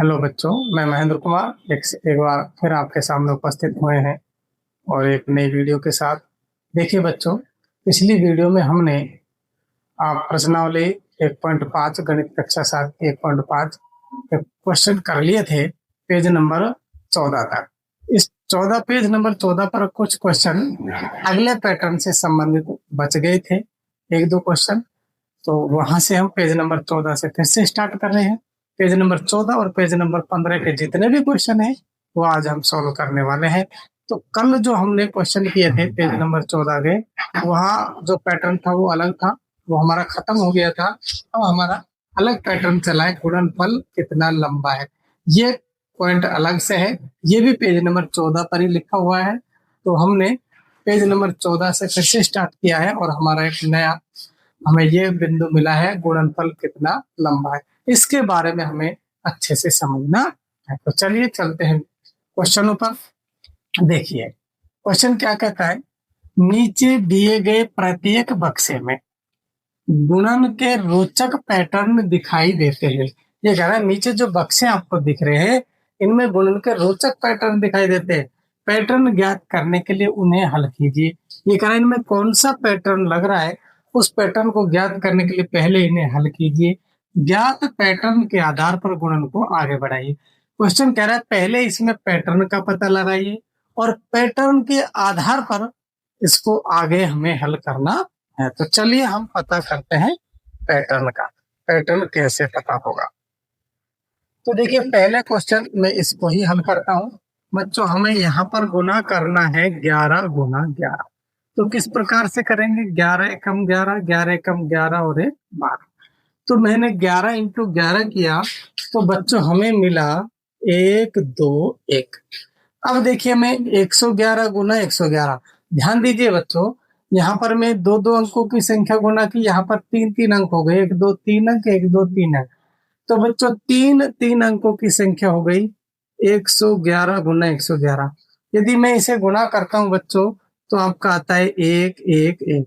Hello बच्चों, मैं महेंद्र कुमार एक बार फिर आपके सामने उपस्थित हुए हैं और एक नई वीडियो के साथ। देखिए बच्चों, पिछली वीडियो में हमने आप प्रश्नावली 1.5 गणित कक्षा 7 की 1.5 के क्वेश्चन कर लिए थे पेज नंबर 14 तक। इस 14 पेज नंबर 14 पर कुछ क्वेश्चन अगले पैटर्न से संबंधित बच गए थे, एक दो क्वेश्चन। तो वहां से हम पेज नंबर 14 से फिर से स्टार्ट कर रहे हैं। पेज नंबर 14 और पेज नंबर 15 के जितने भी क्वेश्चन हैं वो आज हम सॉल्व करने वाले हैं। तो कल जो हमने क्वेश्चन किए थे पेज नंबर 14 के, वहाँ जो पैटर्न था वो अलग था, वो हमारा खत्म हो गया था। अब हमारा अलग पैटर्न चला है, गुणनफल कितना लंबा है। ये पॉइंट अलग से है, ये भी पेज नंबर 14 पर ही लिखा हुआ है। तो हमने पेज नंबर 14 से फिर से स्टार्ट किया है और हमारा एक नया हमें ये बिंदु मिला है, गुणनफल कितना लंबा है। इसके बारे में हमें अच्छे से समझना है। तो चलिए चलते हैं क्वेश्चनों पर। देखिए क्वेश्चन क्या कहता है, नीचे दिए गए प्रत्येक बक्से में गुणन के रोचक पैटर्न दिखाई देते हैं। ये कह रहा है नीचे जो बक्से आपको दिख रहे हैं इनमें गुणन के रोचक पैटर्न दिखाई देते हैं। पैटर्न ज्ञात करने के लिए उन्हें हल कीजिए। ये कह रहा है इनमें कौन सा पैटर्न लग रहा है, उस पैटर्न को ज्ञात करने के लिए पहले इन्हें हल कीजिए। ज्ञात पैटर्न के आधार पर गुणन को आगे बढ़ाइए। क्वेश्चन कह रहा है पहले इसमें पैटर्न का पता लगाइए और पैटर्न के आधार पर इसको आगे हमें हल करना है। तो चलिए हम पता करते हैं पैटर्न का। पैटर्न कैसे पता होगा, तो देखिए पहले क्वेश्चन में इसको ही हल करता हूँ। बच्चों हमें यहाँ पर गुना करना है 11 गुना 11। तो किस प्रकार से करेंगे, 11 एकम 11, 11 एकम 11 और 1 12। तो मैंने 11 इंटू 11 किया तो बच्चों हमें मिला 1 2 1। अब देखिए मैं 111 गुना 111, ध्यान दीजिए बच्चों, यहाँ पर मैं दो दो अंकों की संख्या गुना की, यहाँ पर तीन तीन अंक हो गए, 1 2 3 अंक, 1 2 3 अंक। तो बच्चों तीन तीन अंकों की संख्या हो गई 111 गुना 111। यदि मैं इसे गुना करता हूँ बच्चों तो आपका आता है 1 1 1।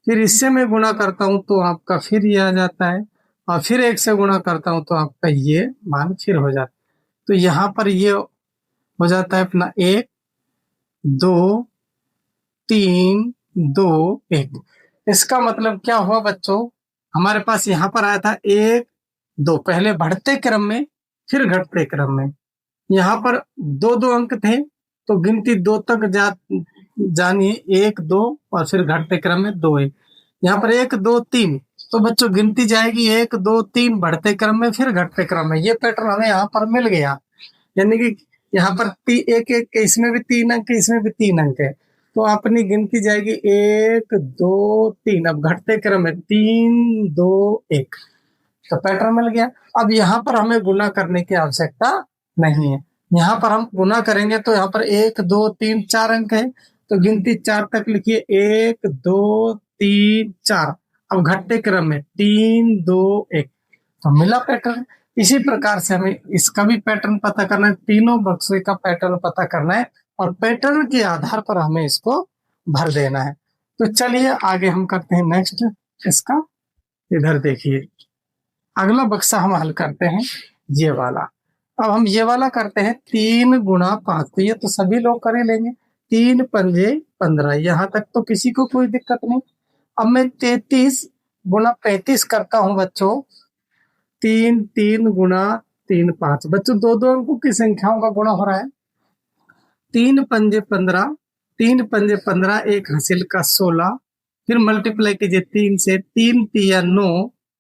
फिर इससे मैं गुणा करता हूँ तो आपका फिर ये आ जाता है, और फिर 1 से गुणा करता हूँ तो आपका ये मान फिर हो जाता है। तो यहाँ पर ये हो जाता है अपना 1 2 3 2 1। इसका मतलब क्या हुआ बच्चों, हमारे पास यहाँ पर आया था 1 2, पहले बढ़ते क्रम में फिर घटते क्रम में। यहाँ पर दो दो अंक थे तो गिनती 2 तक जानी 1 2 और फिर घटते क्रम में 2 1। यहाँ पर 1 2 3, तो बच्चों गिनती जाएगी 1 2 3 बढ़ते क्रम में फिर घटते क्रम में। ये पैटर्न हमें यहाँ पर मिल गया, यानी कि यहाँ पर एक एक इसमें भी 3 अंक, इसमें भी 3 अंक है। तो अपनी गिनती जाएगी 1 2 3, अब घटते क्रम में 3 2 1। तो पैटर्न मिल गया। अब यहाँ पर हमें गुना करने की आवश्यकता नहीं है। यहाँ पर हम गुना करेंगे तो यहाँ पर 1 2 3 4 अंक है, तो गिनती 4 तक लिखिए 1 2 3 4। अब घटते क्रम में 3 2 1, तो मिला पैटर्न। इसी प्रकार से हमें इसका भी पैटर्न पता करना है, तीनों बक्से का पैटर्न पता करना है और पैटर्न के आधार पर हमें इसको भर देना है। तो चलिए आगे हम करते हैं नेक्स्ट इसका। इधर देखिए अगला बक्सा हम हल करते हैं ये वाला। अब हम ये वाला करते हैं 3 गुना 5, तो ये तो सभी लोग कर लेंगे। 3 पंजे 15, यहाँ तक तो किसी को कोई दिक्कत नहीं। अब मैं 33 गुना 35 करता हूँ बच्चों। 3 3 गुना 3 5, बच्चों दो दो अंकों की संख्याओं का गुणा हो रहा है। 3 पंजे 15, 3 पंजे 15, एक हासिल का 16, फिर मल्टीप्लाई कीजिए 3 से, 3 तिया 9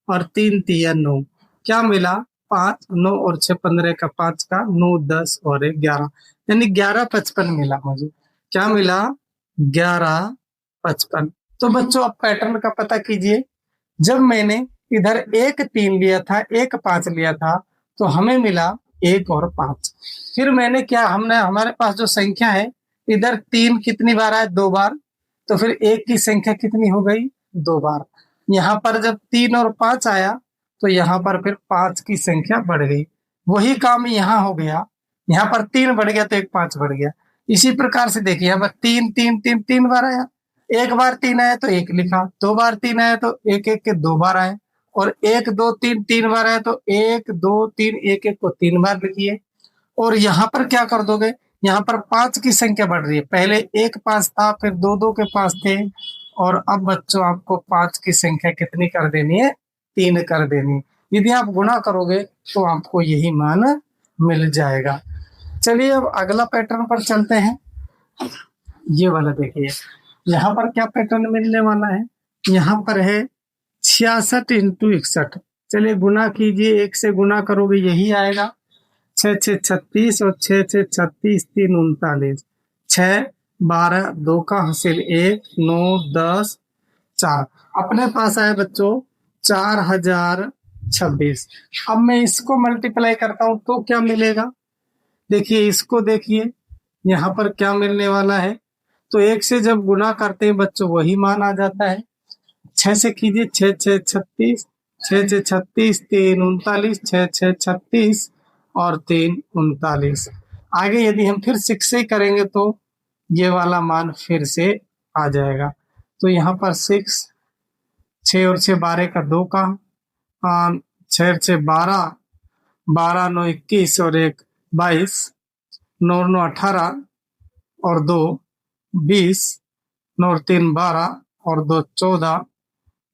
और 3 तिया 9, क्या मिला 5, 9 और 6 15 का 5 का 9 10 और 1 11, यानी 11 55 मिला मुझे। क्या मिला 11 55। तो बच्चों अब पैटर्न का पता कीजिए। जब मैंने इधर 1 3 लिया था, 1 5 लिया था, तो हमें मिला 1 और 5। फिर मैंने क्या, हमने हमारे पास जो संख्या है इधर 3 कितनी बार आया, 2 बार, तो फिर 1 की संख्या कितनी हो गई 2 बार। यहाँ पर जब 3 और 5 आया तो यहाँ पर फिर 5 की संख्या बढ़ गई। वही काम यहाँ हो गया, यहाँ पर 3 बढ़ गया तो एक 5 बढ़ गया। इसी प्रकार से देखिए यहाँ पर 3 3 3 3 बार आया, एक बार 3 आया तो 1 लिखा, 2 बार 3 आया तो 1 1 के 2 बार आए, और 1 2 3 3 बार है तो 1 2 3 1 1 को 3 बार लिखिए। और यहाँ पर क्या कर दोगे, यहाँ पर 5 की संख्या बढ़ रही है, पहले 1 5 था, फिर 2 2 के 5 थे, और अब बच्चों आपको 5 की संख्या कितनी कर देनी है, 3 कर देनी है। यदि आप गुणा करोगे तो आपको यही मान मिल जाएगा। चलिए अब अगला पैटर्न पर चलते हैं। ये वाला देखिए, यहाँ पर क्या पैटर्न मिलने वाला है, यहाँ पर है 66 इंटू 61। चलिए गुना कीजिए, 1 से गुना करोगे यही आएगा, 6 6 36 और 6 6 36 3 39, 6 12 2 का हासिल 1 9 10 4। अपने पास आए बच्चों 4026। अब मैं इसको मल्टीप्लाई करता हूं तो क्या मिलेगा, देखिए इसको देखिए, यहाँ पर क्या मिलने वाला है। तो 1 से जब गुना करते हैं बच्चों वही मान आ जाता है। 6 से कीजिए, 6 6 36, 6 6 36 3 39, 6 6 36 और 3 39। आगे यदि हम फिर 6 से करेंगे तो ये वाला मान फिर से आ जाएगा। तो यहाँ पर 6, 6 और 6 12 का 2 का, 6 6 12, 12 9 21 और 1 22, 9 9 18 और 2 20, 9 और 3 12 और 2 14,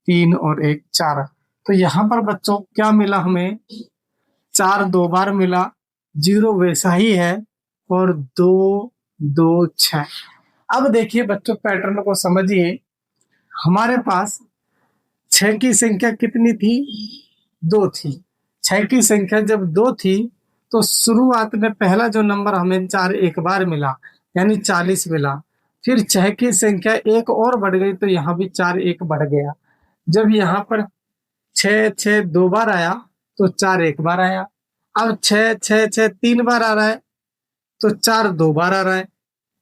3 और 1 4। तो यहाँ पर बच्चों क्या मिला हमें, 4 2 बार मिला, 0 वैसा ही है, और 2 2 6। अब देखिए बच्चों पैटर्न को समझिए, हमारे पास 6 की संख्या कितनी थी, 2 थी। 6 की संख्या जब 2 थी तो शुरुआत में पहला जो नंबर हमें 4 एक बार मिला, यानी 40 मिला। फिर 6 की संख्या 1 और बढ़ गई तो यहाँ भी 4 1 बढ़ गया। जब यहाँ पर 6 6 2 बार आया तो 4 एक बार आया। अब 6 6 6 3 बार आ रहा है तो 4 2 बार आ रहा है,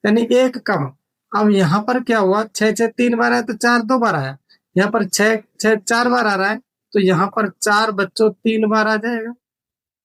यानी 1 कम। अब यहाँ पर क्या हुआ, 6 6 3 बार आया तो 4 2 बार आया। यहाँ पर 6 6 4 बार आ रहा है तो यहाँ पर 4 बच्चों 3 बार आ जाएगा।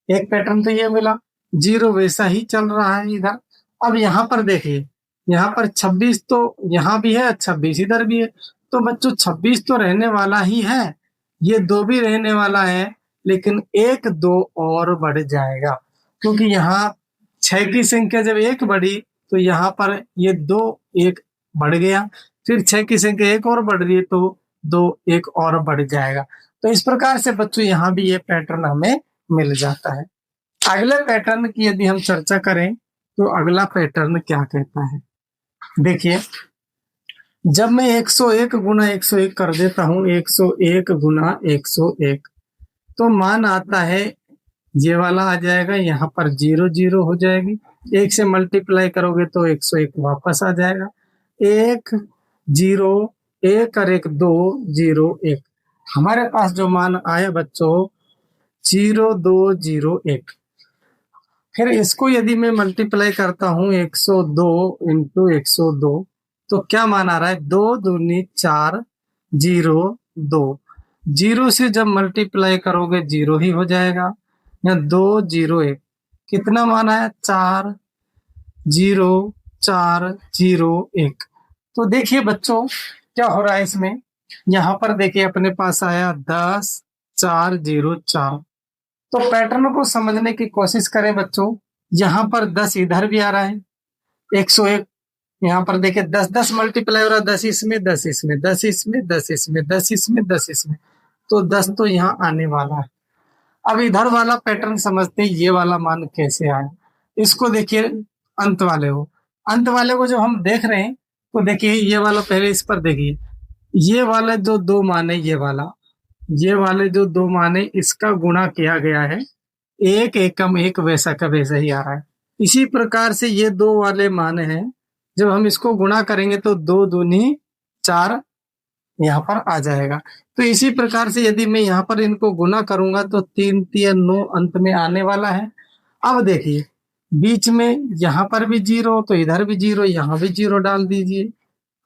एक पैटर्न तो ये मिला, 0 वैसा ही चल रहा है इधर। अब यहाँ पर देखिए, यहाँ पर 26 तो यहाँ भी है, 26 इधर भी है, तो बच्चों 26 तो रहने वाला ही है, ये 2 भी रहने वाला है, लेकिन 1 2 और बढ़ जाएगा, क्योंकि यहाँ 6 की संख्या जब 1 बढ़ी तो यहाँ पर ये 2 1 बढ़ गया, फिर 6 की संख्या 1 और बढ़ रही है तो 2 1 और बढ़ जाएगा। तो इस प्रकार से बच्चों यहाँ भी ये पैटर्न हमें मिल जाता है। अगले पैटर्न की यदि हम चर्चा करें तो अगला पैटर्न क्या कहता है, देखिए जब मैं 101 गुना 101 कर देता हूं, 101 गुना 101, तो मान आता है ये वाला आ जाएगा, यहाँ पर 0 0 हो जाएगी। 1 से मल्टीप्लाई करोगे तो 101 वापस आ जाएगा। 1 0 1 और 1 2 0 1। हमारे पास जो मान आया बच्चों 0 2 0 1। फिर इसको यदि मैं मल्टीप्लाई करता हूँ 102 इंटू 102, तो क्या मान आ रहा है, 2 दूनी 4 0 2। 0 से जब मल्टीप्लाई करोगे 0 ही हो जाएगा। या 2 0 1, कितना मान आया, 4 0 4 0 1। तो देखिए बच्चों क्या हो रहा है इसमें, यहाँ पर देखिए अपने पास आया 10 4 0 4। तो पैटर्न को समझने की कोशिश करें बच्चों, यहाँ पर 10 इधर भी आ रहा है, 101 यहाँ पर देखिए 10 10 मल्टीप्लाई हो रहा है, 10 इसमें 10 इसमें 10 इसमें 10 इसमें 10 इसमें 10 इसमें, तो 10 तो यहाँ आने वाला है। अब इधर वाला पैटर्न समझते हैं, ये वाला मान कैसे आया। इसको देखिए अंत वाले को जब हम देख रहे हैं तो देखिए ये वाला, पहले इस पर देखिए, ये वाला जो 2 मान है, ये वाले जो 2 मान है, इसका गुणा किया गया है, 1 एकम 1 वैसा का वैसा ही आ रहा है। इसी प्रकार से ये 2 वाले मान हैं, जब हम इसको गुणा करेंगे तो 2 दूनी 4 यहाँ पर आ जाएगा। तो इसी प्रकार से यदि मैं यहाँ पर इनको गुना करूंगा तो 3 3 9 अंत में आने वाला है। अब देखिए बीच में यहाँ पर भी 0 तो इधर भी 0, यहाँ भी 0 डाल दीजिए।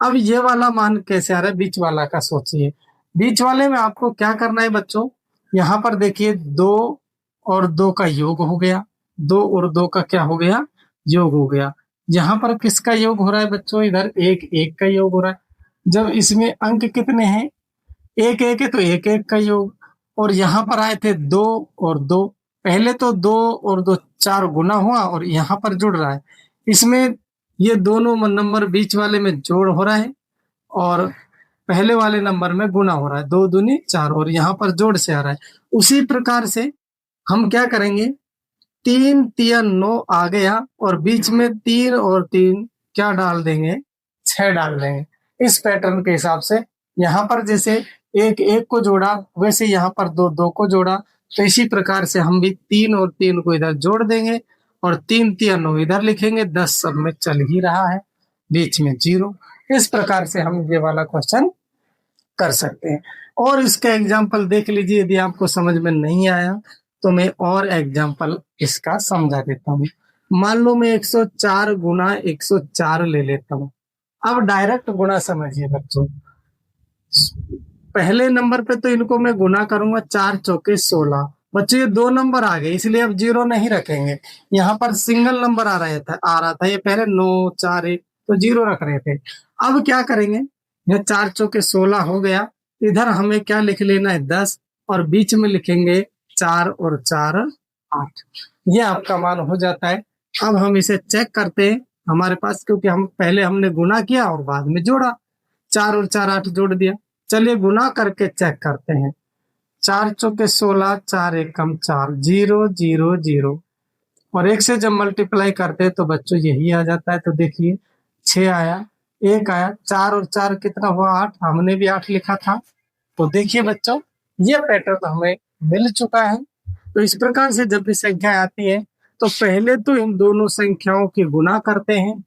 अब ये वाला मान कैसे आ रहा है, बीच वाला का सोचिए। बीच वाले में आपको क्या करना है बच्चों, यहाँ पर देखिए 2 और 2 का योग हो गया, 2 और 2 का क्या हो गया, योग हो गया। यहाँ पर किसका योग हो रहा है बच्चों, इधर 1 1 का योग हो रहा है। जब इसमें अंक कितने हैं, 1 1 है तो 1 1 का योग, और यहाँ पर आए थे 2 और 2। पहले तो 2 और 2 4 गुना हुआ और यहाँ पर जुड़ रहा है। इसमें ये दोनों नंबर बीच वाले में जोड़ हो रहा है और पहले वाले नंबर में गुना हो रहा है। 2 दूनी 4 और यहाँ पर जोड़ से आ रहा है। उसी प्रकार से हम क्या करेंगे, 3 तिया 9 आ गया और बीच में 3 और 3 क्या डाल देंगे, 6 डाल देंगे। इस पैटर्न के हिसाब से यहाँ पर जैसे 1 1 को जोड़ा वैसे यहाँ पर 2 2 को जोड़ा, तो इसी प्रकार से हम भी 3 और 3 को इधर जोड़ देंगे और 3 तिया 9 इधर लिखेंगे। 10 सब में चल ही रहा है, बीच में 0। इस प्रकार से हम ये वाला क्वेश्चन कर सकते हैं। और इसका एग्जाम्पल देख लीजिए, यदि आपको समझ में नहीं आया तो मैं और एग्जाम्पल इसका समझा देता हूँ। मान लो मैं 104 गुना 104 ले लेता हूँ। अब डायरेक्ट गुना समझिए बच्चों। पहले नंबर पे तो इनको मैं गुना करूंगा, 4 चौके 16। बच्चों ये 2 नंबर आ गए इसलिए अब 0 नहीं रखेंगे। यहाँ पर सिंगल नंबर आ रहा था, ये पहले 9 4 1 तो 0 रख रहे थे। अब क्या करेंगे, यह 4 चौके 16 हो गया। इधर हमें क्या लिख लेना है, 10 और बीच में लिखेंगे 4 और 4 8। ये आपका मान हो जाता है। अब हम इसे चेक करते हैं हमारे पास, क्योंकि हम पहले हमने गुना किया और बाद में जोड़ा। 4 और 4 8 जोड़ दिया। चलिए गुना करके चेक करते हैं। 4 चौके 16, 4 एकम 4, 0 0 0 और 1 से जब मल्टीप्लाई करते हैं तो बच्चों यही आ जाता है। तो देखिए 6 आया, 1 आया, 4 और 4 कितना हुआ 8, हमने भी 8 लिखा था। तो देखिए बच्चों ये पैटर्न हमें मिल चुका है। तो इस प्रकार से जब भी संख्या आती है तो पहले तो इन दोनों संख्याओं की गुना करते हैं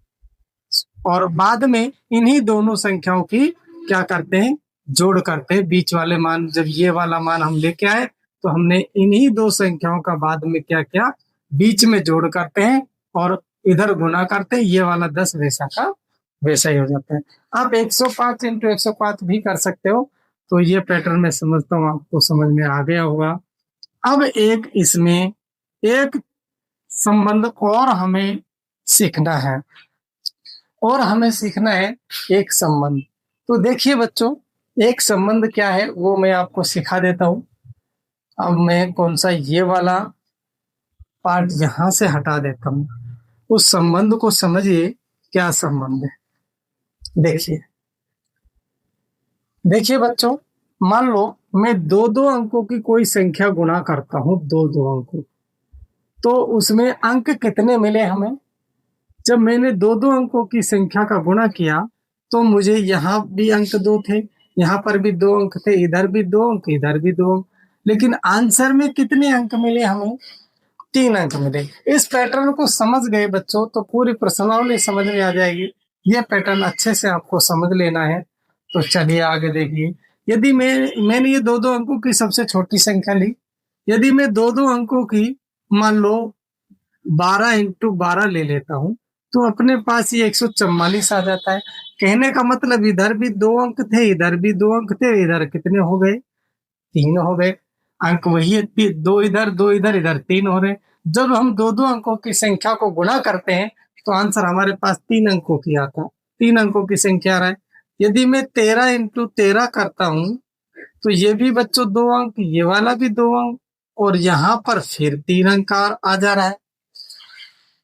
और बाद में इन्हीं दोनों संख्याओं की क्या करते हैं, जोड़ करते हैं। बीच वाले मान जब ये वाला मान हम लेके आए तो हमने इन्हीं 2 संख्याओं का बाद में क्या किया, बीच में जोड़ करते हैं और इधर गुना करते हैं। ये वाला 10 वैसा का वैसा ही हो जाता है। आप 105 इंटू 105 भी कर सकते हो। तो ये पैटर्न मैं समझता हूँ आपको समझ में आ गया होगा। अब एक इसमें एक संबंध और हमें सीखना है, और हमें सीखना है एक संबंध। तो देखिए बच्चों एक संबंध क्या है वो मैं आपको सिखा देता हूँ। अब मैं कौन सा ये वाला पार्ट यहां से हटा देता हूँ, उस संबंध को समझिए क्या संबंध है। देखिए देखिए बच्चों, मान लो मैं 2-2 अंकों की कोई संख्या गुणा करता हूँ, 2-2 अंकों, तो उसमें अंक कितने मिले हमें। जब मैंने 2-2 अंकों की संख्या का गुणा किया तो मुझे यहाँ भी अंक 2 थे, यहाँ पर भी 2 अंक थे, इधर भी 2 अंक, इधर भी 2 अंक, लेकिन आंसर में कितने अंक मिले हमें, 3 अंक मिले। इस पैटर्न को समझ गए बच्चों तो पूरी प्रश्नावली समझ में आ जाएगी। यह पैटर्न अच्छे से आपको समझ लेना है। तो चलिए आगे देखिए। यदि मैंने ये 2-2 अंकों की सबसे छोटी संख्या ली, यदि मैं 2-2 अंकों की मान लो 12 इंटू 12 ले लेता हूँ तो अपने पास ये 144 आ जाता है। कहने का मतलब इधर भी 2 अंक थे, इधर भी 2 अंक थे, इधर कितने हो गए, 3 हो गए। अंक वही है, 2 इधर 2 इधर, इधर 3 हो रहे। जब हम 2-2 अंकों की संख्या को गुणा करते हैं तो आंसर हमारे पास 3 अंकों की आता है, 3 अंकों की संख्या आ रहा है। यदि मैं 13 इंटू 13 करता हूँ तो ये भी बच्चों 2 अंक, ये वाला भी 2 अंक और यहाँ पर फिर 3 अंक आ जा रहा है।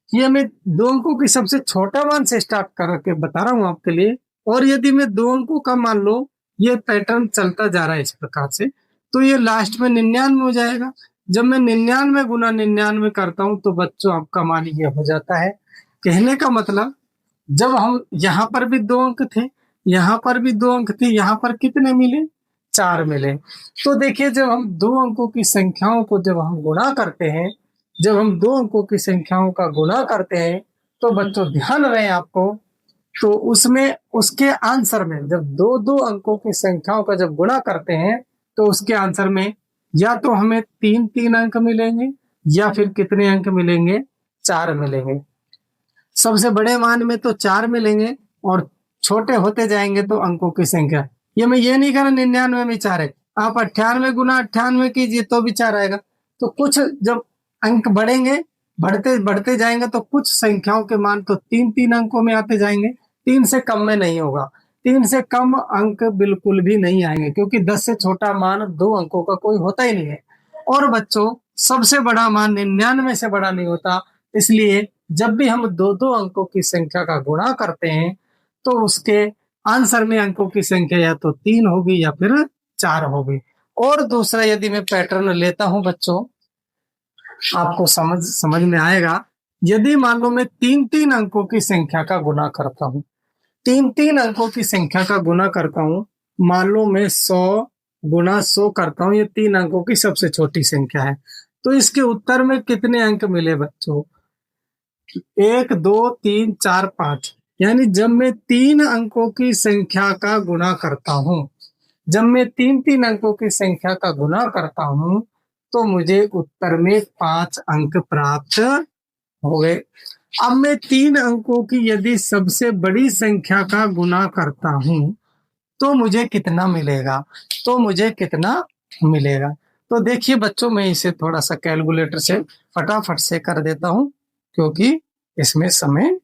ये मैं 2 अंकों की सबसे छोटा मान से स्टार्ट करके बता रहा हूँ आपके लिए। और यदि मैं 2 अंकों का मान लो ये पैटर्न चलता जा रहा है इस प्रकार से, तो ये लास्ट में 99 हो जाएगा। जब मैं 99 गुना 99 करता हूँ तो बच्चों आपका मान ये हो जाता है। कहने का मतलब जब हम यहाँ पर भी 2 अंक थे, यहाँ पर भी 2 अंक थे, यहाँ पर कितने मिले, 4 मिले। तो देखिए जब हम 2 अंकों की संख्याओं को जब हम गुणा करते हैं, जब हम 2 अंकों की संख्याओं का गुणा करते हैं तो बच्चों ध्यान रहे आपको, तो उसमें उसके आंसर में जब 2-2 अंकों की संख्याओं का जब गुणा करते हैं तो उसके आंसर में या तो हमें 3-3 अंक मिलेंगे या फिर कितने अंक मिलेंगे, 4 मिलेंगे। सबसे बड़े मान में तो 4 मिलेंगे और छोटे होते जाएंगे तो अंकों की संख्या, ये मैं ये नहीं कह रहा 99 में 4 है, आप 98 गुना 98 कीजिए तो भी 4 आएगा। तो कुछ जब अंक बढ़ेंगे, बढ़ते बढ़ते जाएंगे तो कुछ संख्याओं के मान तो 3-3 अंकों में आते जाएंगे, 3 से कम में नहीं होगा। 3 से कम अंक बिल्कुल भी नहीं आएंगे, क्योंकि 10 से छोटा मान 2 अंकों का कोई होता ही नहीं है। और बच्चों, सबसे बड़ा मान 99 से बड़ा नहीं होता, इसलिए जब भी हम 2-2 अंकों की संख्या का गुणा करते हैं तो उसके आंसर में अंकों की संख्या या तो 3 होगी या फिर 4 होगी। और दूसरा, यदि मैं पैटर्न लेता हूं बच्चों, आपको समझ में आएगा। यदि मान लो मैं 3-3 अंकों की संख्या का गुणा करता हूं, 3-3 अंकों की संख्या का गुणा करता हूं, मान लो मैं 100 गुणा 100 करता हूं, ये 3 अंकों की सबसे छोटी संख्या है, तो इसके उत्तर में कितने अंक मिले बच्चों? 1, 2, 3, 4, 5। यानी जब मैं 3 अंकों की संख्या का गुणा करता हूं, जब मैं 3-3 अंकों की संख्या का गुणा करता हूं, तो मुझे उत्तर में 5 अंक प्राप्त हो गए। अब मैं 3 अंकों की यदि सबसे बड़ी संख्या का गुणा करता हूं, तो मुझे कितना मिलेगा? तो मुझे कितना मिलेगा? तो देखिए बच्चों, मैं इसे थोड़ा सा कैलकुलेटर से फटाफट से कर देता हूं, क्योंकि इसमें समय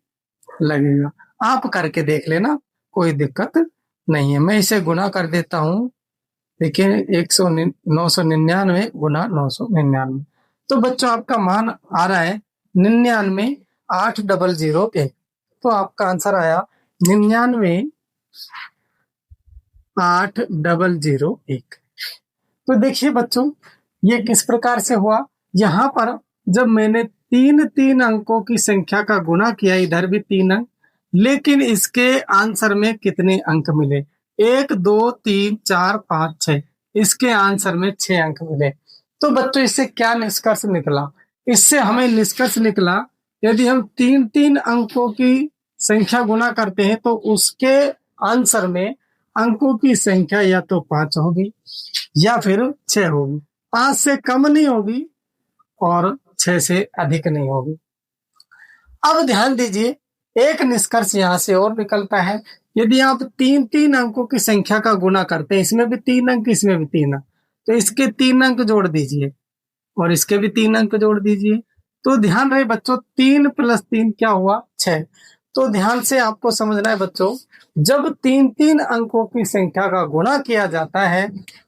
लगेगा। आप करके देख लेना, कोई दिक्कत नहीं है। मैं इसे गुणा कर देता हूं। देखिए 999 गुना 999, तो बच्चों आपका मान आ रहा है 99,801। तो आपका आंसर आया 99,801। तो देखिए बच्चों, ये किस प्रकार से हुआ। यहाँ पर जब मैंने 3-3 अंकों की संख्या का गुणा किया, इधर भी 3 अंक, लेकिन इसके आंसर में कितने अंक मिले? 1, 2, 3, 4, 5, 6। इसके आंसर में 6 अंक मिले। तो बच्चों, इससे क्या निष्कर्ष निकला? इससे हमें निष्कर्ष निकला, यदि हम 3-3 अंकों की संख्या गुणा करते हैं तो उसके आंसर में अंकों की संख्या या तो 5 होगी या फिर 6 होगी। 5 से कम नहीं होगी और 6 से अधिक नहीं होगी। अब ध्यान दीजिए, एक निष्कर्ष यहाँ से और निकलता है। यदि आप 3-3 अंकों की संख्या का गुणा करते हैं, इसमें भी 3 अंक, इसमें भी 3 अंक, तो इसके 3 अंक जोड़ दीजिए और इसके भी 3 अंक जोड़ दीजिए। तो ध्यान रहे बच्चों, 3 + 3 क्या हुआ? 6। तो ध्यान से आपको समझना है बच्चों, जब 3-3 अंकों की संख्या का गुणा किया जाता है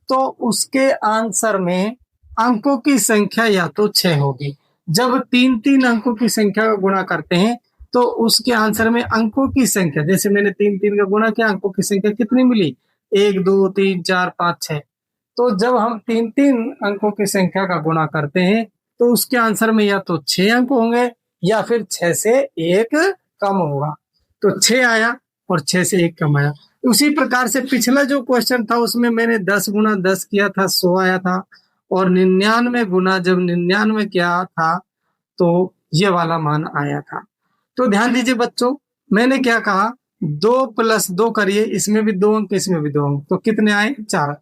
तो उसके आंसर में अंकों की संख्या या तो 6 होगी। जब 3-3 अंकों की संख्या का गुणा करते हैं तो उसके आंसर में अंकों की संख्या, जैसे मैंने 3-3 का गुणा किया, अंकों की संख्या कितनी मिली? 1, 2, 3, 4, 5, 6। तो जब हम 3-3 अंकों की संख्या का गुणा करते हैं तो उसके आंसर में या तो 6 अंक होंगे या फिर 6 से 1 कम होगा। तो 6 आया और 6 से 1 कम आया। उसी प्रकार से पिछला जो क्वेश्चन था उसमें मैंने 10 गुना 10 किया था, 100 आया था, और 99 गुना जब 99 किया था तो ये वाला मान आया था। तो ध्यान दीजिए बच्चों, मैंने क्या कहा? 2 + 2 करिए, इसमें भी 2 अंक, इसमें भी 2 अंक, तो कितने आए? 4।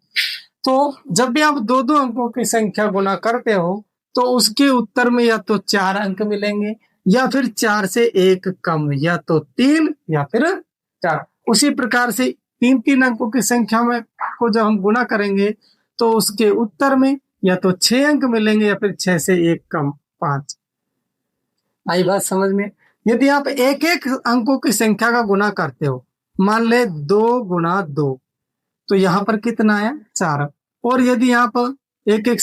तो जब भी आप 2-2 अंकों की संख्या गुणा करते हो तो उसके उत्तर में या तो 4 अंक मिलेंगे या फिर 4 से 1 कम, या तो 3 या फिर 4। उसी प्रकार से 3-3 अंकों की संख्या में को जब हम गुणा करेंगे तो उसके उत्तर में या तो 6 अंक मिलेंगे या फिर 6 से 1 कम, 5। आई बात समझ में? यदि आप एक एक अंकों की संख्या का गुणा करते हो, मान ले 2 गुणा 2, तो यहाँ पर कितना आया? 4। और यदि आप एक एक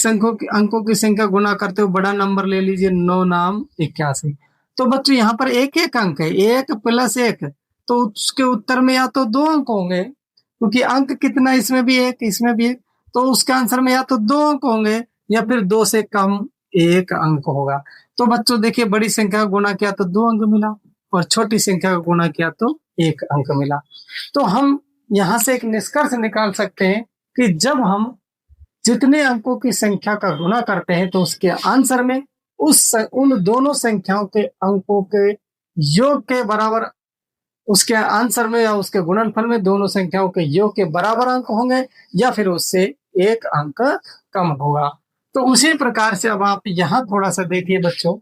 अंकों की संख्या गुणा करते हो, बड़ा नंबर ले लीजिए, 9 नाम 81, तो बच्चों यहाँ पर एक एक अंक है, 1 + 1, तो उसके उत्तर में या तो 2 अंक होंगे, क्योंकि अंक कितना, इसमें भी 1, इसमें भी 1, तो उसके आंसर में या तो 2 अंक होंगे या फिर 2 से कम 1 अंक होगा। तो बच्चों देखिए, बड़ी संख्या का गुणा किया तो 2 अंक मिला और छोटी संख्या का गुणा किया तो 1 अंक मिला। तो हम यहाँ से एक निष्कर्ष निकाल सकते हैं कि जब हम जितने अंकों की संख्या का गुणा करते हैं तो उसके आंसर में उन दोनों संख्याओं के अंकों के योग के बराबर, उसके आंसर में या उसके गुणनफल में दोनों संख्याओं के योग के बराबर अंक होंगे या फिर उससे 1 अंक कम होगा। तो उसी प्रकार से अब आप यहाँ थोड़ा सा देखिए बच्चों,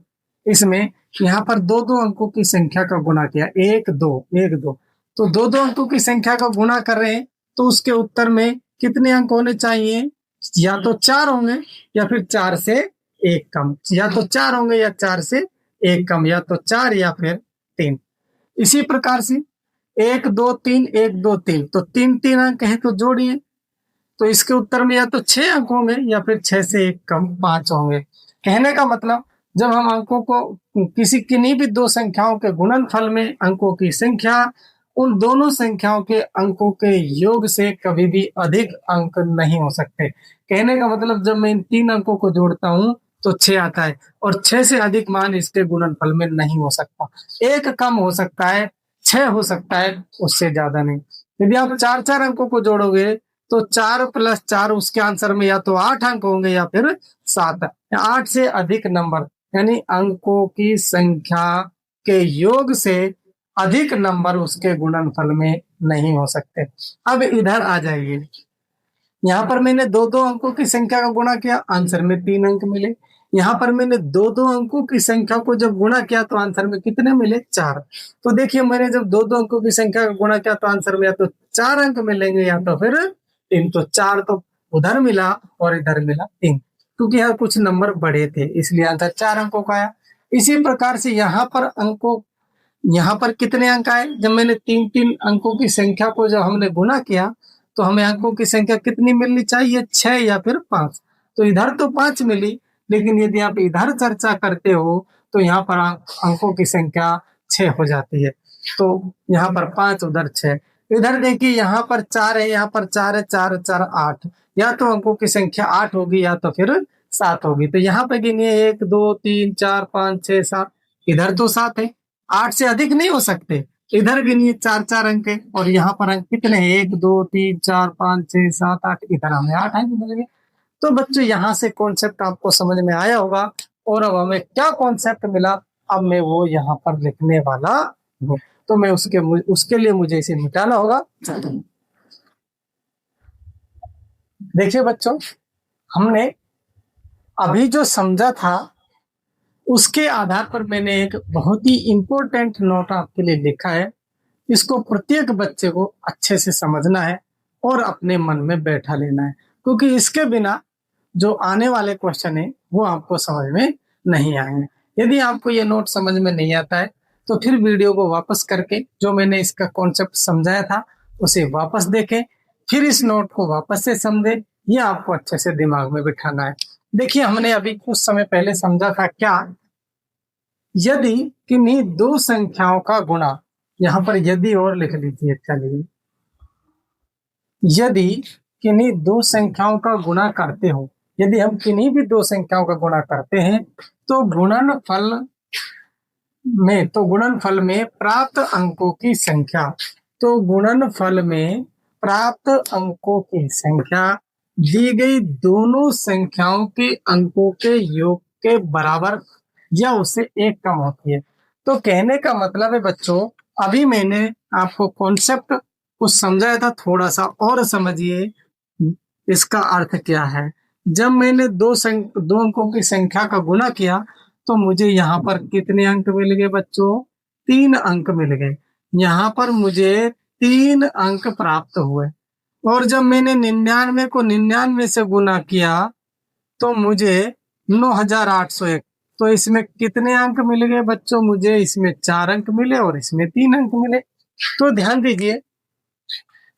इसमें यहाँ पर 2-2 अंकों की संख्या का गुणा किया, 1, 2, 1, 2, तो 2-2 अंकों की संख्या का गुणा कर रहे हैं तो उसके उत्तर में कितने अंक होने चाहिए? या तो 4 होंगे या फिर 4 से 1 कम, या तो 4 होंगे या 4 से 1 कम, या तो 4 या फिर 3। इसी प्रकार से 1 2 3 1 2 3, तो 3 अंक है तो जोड़िए। तो इसके उत्तर में या तो 6 अंक होंगे या फिर 6 से एक कम 5 होंगे। कहने का मतलब जब हम अंकों को किसी किन्हीं भी दो संख्याओं के गुणनफल में अंकों की संख्या उन दोनों संख्याओं के अंकों के योग से कभी भी अधिक अंक नहीं हो सकते। कहने का मतलब जब मैं इन 3 अंकों को जोड़ता हूं तो 6 आता है और 6 से अधिक मान इसके गुणनफल में नहीं हो सकता। एक कम हो सकता है, 6 हो सकता है, उससे ज्यादा नहीं। यदि आप 4 अंकों को जोड़ोगे तो 4 + 4 उसके आंसर में या तो 8 अंक होंगे या फिर 7। 8 से अधिक नंबर यानी अंकों की संख्या के योग से अधिक नंबर उसके गुणनफल में नहीं हो सकते। अब इधर आ जाइए, यहाँ पर मैंने दो दो अंकों की संख्या का गुणा किया, आंसर में 3 अंक मिले। यहाँ पर मैंने दो दो अंकों की संख्या को जब गुणा किया तो आंसर में कितने मिले? 4। तो देखिए मैंने जब दो दो अंकों की संख्या का गुणा किया तो आंसर में या तो 4 अंक मिलेंगे या तो फिर 3। तो 4 तो उधर मिला और इधर मिला 3, क्योंकि यहाँ कुछ नंबर बड़े थे इसलिए आंसर 4 अंकों का आया। इसी प्रकार से यहाँ पर कितने अंक आए? जब मैंने 3 अंकों की संख्या को जब हमने गुणा किया तो हमें अंकों की संख्या कितनी मिलनी चाहिए? 6 या फिर 5। तो इधर तो 5 मिली, लेकिन यदि आप इधर चर्चा करते हो तो यहाँ पर अंकों की संख्या 6 हो जाती है। तो यहाँ पर 5 उधर 6। इधर देखिए यहाँ पर 4 है, यहाँ पर 4 है, 4 4 8। या तो अंकों की संख्या 8 होगी या तो फिर 7 होगी। तो यहाँ पे गिनिए 1 2 3 4 5 6 7। इधर तो 7 है, 8 से अधिक नहीं हो सकते। इधर गिनिए 4 अंक है और यहाँ पर अंक कितने हैं? 1 2 3 4 5 6 7 8। इधर हमें 8 अंक मिल गए। तो बच्चों यहाँ से कॉन्सेप्ट आपको समझ में आया होगा। और अब हमें क्या कॉन्सेप्ट मिला अब मैं वो यहाँ पर लिखने वाला हूँ। तो मैं उसके लिए मुझे इसे मिटाना होगा। देखिए बच्चों, हमने अभी जो समझा था उसके आधार पर मैंने एक बहुत ही इंपॉर्टेंट नोट आपके लिए लिखा है। इसको प्रत्येक बच्चे को अच्छे से समझना है और अपने मन में बैठा लेना है, क्योंकि इसके बिना जो आने वाले क्वेश्चन है वो आपको समझ में नहीं आएंगे। यदि आपको ये नोट समझ में नहीं आता है तो फिर वीडियो को वापस करके जो मैंने इसका कॉन्सेप्ट समझाया था उसे वापस देखें, फिर इस नोट को वापस से समझे। ये आपको अच्छे से दिमाग में बिठाना है। देखिए हमने अभी कुछ समय पहले समझा था क्या, यदि किन्हीं दो संख्याओं का गुणा, यहाँ पर यदि और लिख लीजिए, चलिए, यदि किन्हीं दो संख्याओं का गुणा करते हो, यदि हम किन्हीं भी दो संख्याओं का गुणा करते हैं तो गुणनफल में प्राप्त अंकों की संख्या, तो गुणनफल में प्राप्त अंकों की संख्या दी गई दोनों संख्याओं के अंकों के योग के बराबर या उससे एक कम होती है। तो कहने का मतलब है बच्चों, अभी मैंने आपको कॉन्सेप्ट कुछ समझाया था, थोड़ा सा और समझिए इसका अर्थ क्या है। जब मैंने दो अंकों की संख्या का गुणा किया तो मुझे यहाँ पर कितने अंक मिल गए बच्चों? 3 अंक मिल गए। यहाँ पर मुझे 3 अंक प्राप्त हुए। और जब मैंने 99 को 99 से गुना किया तो मुझे 9801। तो इसमें कितने अंक मिल गए बच्चों? मुझे इसमें 4 अंक मिले और इसमें 3 अंक मिले। तो ध्यान दीजिए,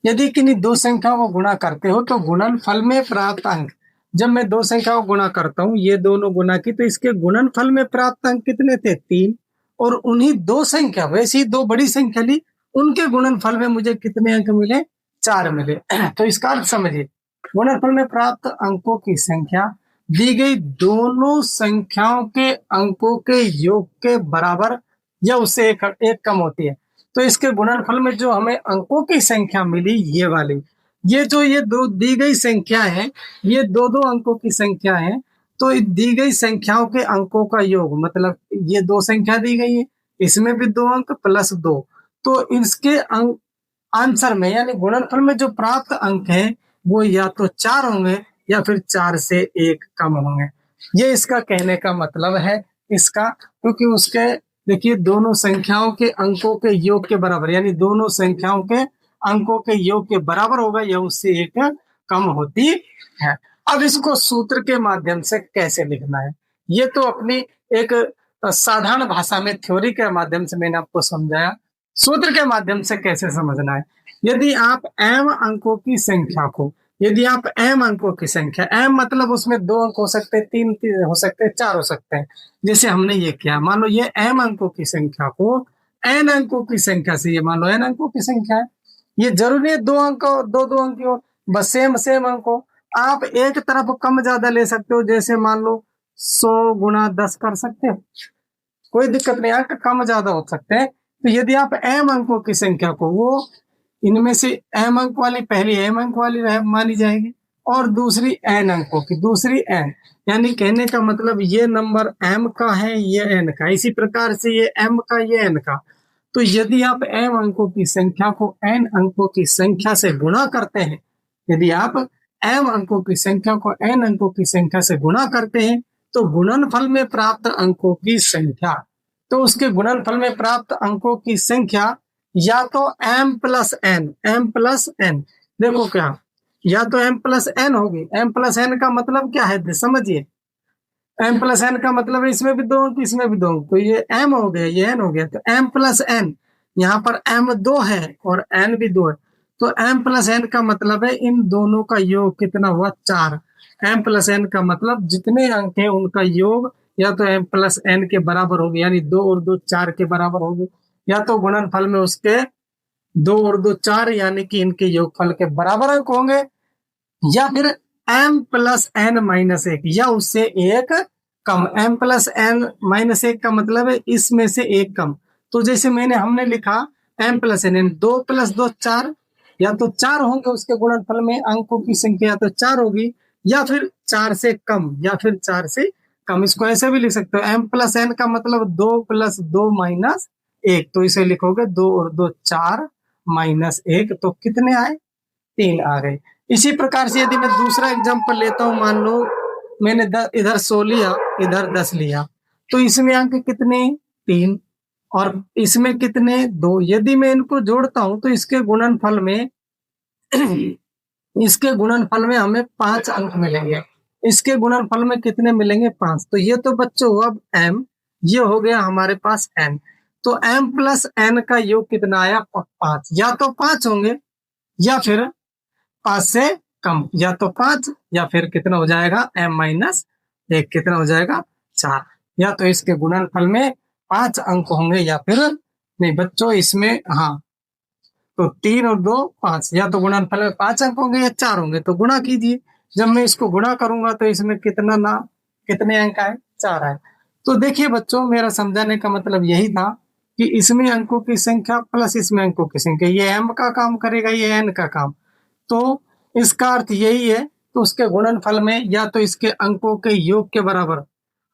यदि किन्हीं दो संख्याओं को गुणा करते हो तो गुणनफल में प्राप्त अंक, जब मैं दो संख्याओं को गुणा करता हूँ, ये दोनों गुणा की, तो इसके गुणनफल में प्राप्त अंक कितने थे? 3। और उन्हीं दो संख्या, वैसी दो बड़ी संख्या ली, उनके गुणनफल में मुझे कितने अंक मिले? 4 मिले। तो इसका अर्थ समझिए, गुणनफल में प्राप्त अंकों की संख्या दी गई दोनों संख्याओं के अंकों के योग के बराबर या उससे एक कम होती है। तो इसके गुणनफल में जो हमें अंकों की संख्या मिली, ये वाली, ये दो दी गई संख्या है, ये दो दो अंकों की संख्या है। तो दी गई संख्याओं के अंकों का योग, मतलब ये दो संख्या दी गई है, इसमें भी 2 अंक प्लस 2। तो इसके अंक आंसर में यानी गुणनफल में जो प्राप्त अंक है वो या तो 4 होंगे या फिर 4 से एक कम होंगे। ये इसका कहने का मतलब है इसका, क्योंकि उसके देखिए दोनों संख्याओं के अंकों के योग के बराबर, यानी दोनों संख्याओं के अंकों के योग के बराबर होगा या उससे एक कम होती है। अब इसको सूत्र के माध्यम से कैसे लिखना है, ये तो अपनी एक साधारण भाषा में थ्योरी के माध्यम से मैंने आपको समझाया। सूत्र के माध्यम से कैसे समझना है। यदि आप m अंकों की संख्या को, यदि आप m अंकों की संख्या, m मतलब उसमें 2 अंक हो सकते हैं, 3 हो सकते हैं, 4 हो सकते हैं, जैसे हमने ये किया, मान लो ये m अंकों की संख्या को n अंकों की संख्या से, ये मान लो n अंकों की संख्या है, ये जरूरी है 2 अंक, 2 अंक की हो, बस सेम सेम अंक हो। आप एक तरफ कम ज्यादा ले सकते हो, जैसे मान लो 100 गुणा 10 कर सकते हो, कोई दिक्कत नहीं, अंक कम ज्यादा हो सकते हैं। तो यदि आप m अंकों की संख्या को, वो इनमें से m अंक वाली पहली m अंक वाली मानी जाएगी और दूसरी n अंकों की दूसरी n, यानी कहने का मतलब ये नंबर m का है, ये n का, इसी प्रकार से ये m का, ये n का। तो यदि आप m अंकों की संख्या को n अंकों की संख्या से गुणा करते हैं, यदि आप m अंकों की संख्या को n अंकों की संख्या से गुणा करते हैं, तो गुणनफल में प्राप्त अंकों की संख्या, तो उसके गुणनफल में प्राप्त अंकों की संख्या या तो m प्लस n, देखो क्या, या तो m प्लस n होगी। m प्लस n का मतलब क्या है समझिए, m प्लस n का मतलब है इसमें भी 2 अंक, इसमें भी 2 अंक, तो ये m हो गया, ये n हो गया, तो m प्लस n, यहाँ पर m 2 है और n भी 2 है, तो m प्लस n का मतलब है इन दोनों का योग कितना हुआ, 4। m प्लस n का मतलब जितने अंक है उनका योग या तो m प्लस n के बराबर होगी, यानी 2 और 2 4 के बराबर होगी, या तो गुणनफल में उसके 2 और 2 4 यानी कि इनके योगफल के बराबर अंक होंगे, या फिर m प्लस n माइनस 1 या उससे एक कम। m प्लस n माइनस 1 का मतलब है इसमें से एक कम। तो जैसे हमने लिखा m प्लस n, 2 प्लस 2 4, या तो 4 होंगे उसके गुणनफल में अंकों की संख्या, या तो 4 होगी, या फिर 4 से कम, या फिर 4 से कम। इसको ऐसे भी लिख सकते हो, m प्लस n का मतलब 2 प्लस 2 माइनस 1, तो इसे लिखोगे 2 और 2 4 माइनस 1, तो कितने आए, 3 आ गए। इसी प्रकार से यदि मैं दूसरा एग्जांपल लेता हूं, मान लो मैंने इधर 100 लिया, इधर 10 लिया, तो इसमें अंक कितने, 3, और इसमें कितने, 2। यदि मैं इनको जोड़ता हूं तो इसके गुणनफल में इसके गुणनफल में हमें 5 अंक मिलेंगे, इसके गुणनफल में कितने मिलेंगे, 5। तो ये तो बच्चों हुआ m, ये हो गया हमारे पास n, तो m प्लस n का योग कितना आया, 5, या तो 5 होंगे या फिर 5 से कम, या तो 5 या फिर कितना हो जाएगा m माइनस 1, कितना हो जाएगा 4, या तो इसके गुणनफल में 5 अंक होंगे, या फिर नहीं बच्चों इसमें, हाँ, तो 3 और 2 5, या तो गुणनफल में 5 अंक होंगे या 4 होंगे, तो गुणा कीजिए। जब मैं इसको गुणा करूंगा तो इसमें कितने अंक आए, 4 आए। तो देखिए बच्चों, मेरा समझाने का मतलब यही था कि इसमें अंकों की संख्या प्लस इसमें अंकों की संख्या, ये m का काम करेगा, ये n का काम, तो इसका अर्थ यही है। तो उसके गुणनफल में या तो इसके अंकों के योग के बराबर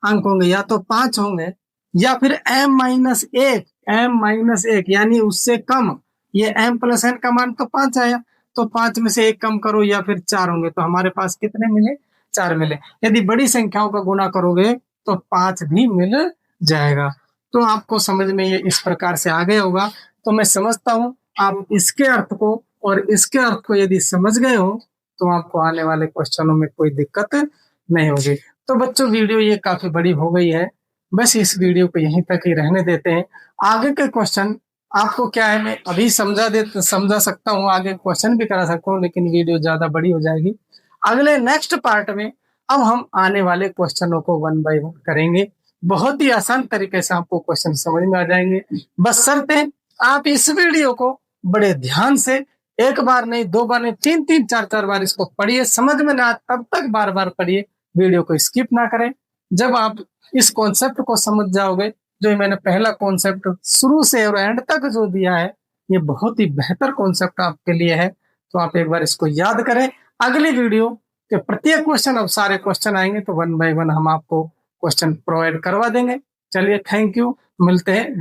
अंक होंगे, या तो 5 होंगे, या फिर m-1 यानी उससे कम। ये m प्लस n का मान तो 5 आया, तो 5 में से 1 कम करो, या फिर 4 होंगे, तो हमारे पास कितने मिले, 4 मिले। यदि बड़ी संख्याओं का गुणा करोगे तो 5 भी मिल जाएगा। तो आपको समझ में ये इस प्रकार से आ गया होगा। तो मैं समझता हूँ आप इसके अर्थ को और इसके अर्थ को यदि समझ गए हो तो आपको आने वाले क्वेश्चनों में कोई दिक्कत नहीं होगी। तो बच्चों, वीडियो ये काफी बड़ी हो गई है, बस इस वीडियो को यहीं तक ही रहने देते हैं। आगे के क्वेश्चन आपको क्या है, मैं अभी समझा सकता हूँ, आगे क्वेश्चन भी करा सकता हूँ, लेकिन वीडियो ज्यादा बड़ी हो जाएगी। अगले नेक्स्ट पार्ट में अब हम आने वाले क्वेश्चनों को 1 बाय 1 करेंगे। बहुत ही आसान तरीके से आपको क्वेश्चन समझ में आ जाएंगे, बशर्ते आप इस वीडियो को बड़े ध्यान से, एक बार नहीं, 2 बार नहीं, 3 4 बार इसको पढ़िए। समझ में ना तब तक बार बार पढ़िए, वीडियो को स्किप ना करें। जब आप इस कॉन्सेप्ट को समझ जाओगे, जो मैंने पहला कॉन्सेप्ट शुरू से और एंड तक जो दिया है, ये बहुत ही बेहतर कॉन्सेप्ट आपके लिए है, तो आप एक बार इसको याद करें। अगली वीडियो के प्रत्येक क्वेश्चन, अब सारे क्वेश्चन आएंगे तो 1 बाय 1 हम आपको क्वेश्चन प्रोवाइड करवा देंगे। चलिए, थैंक यू, मिलते हैं।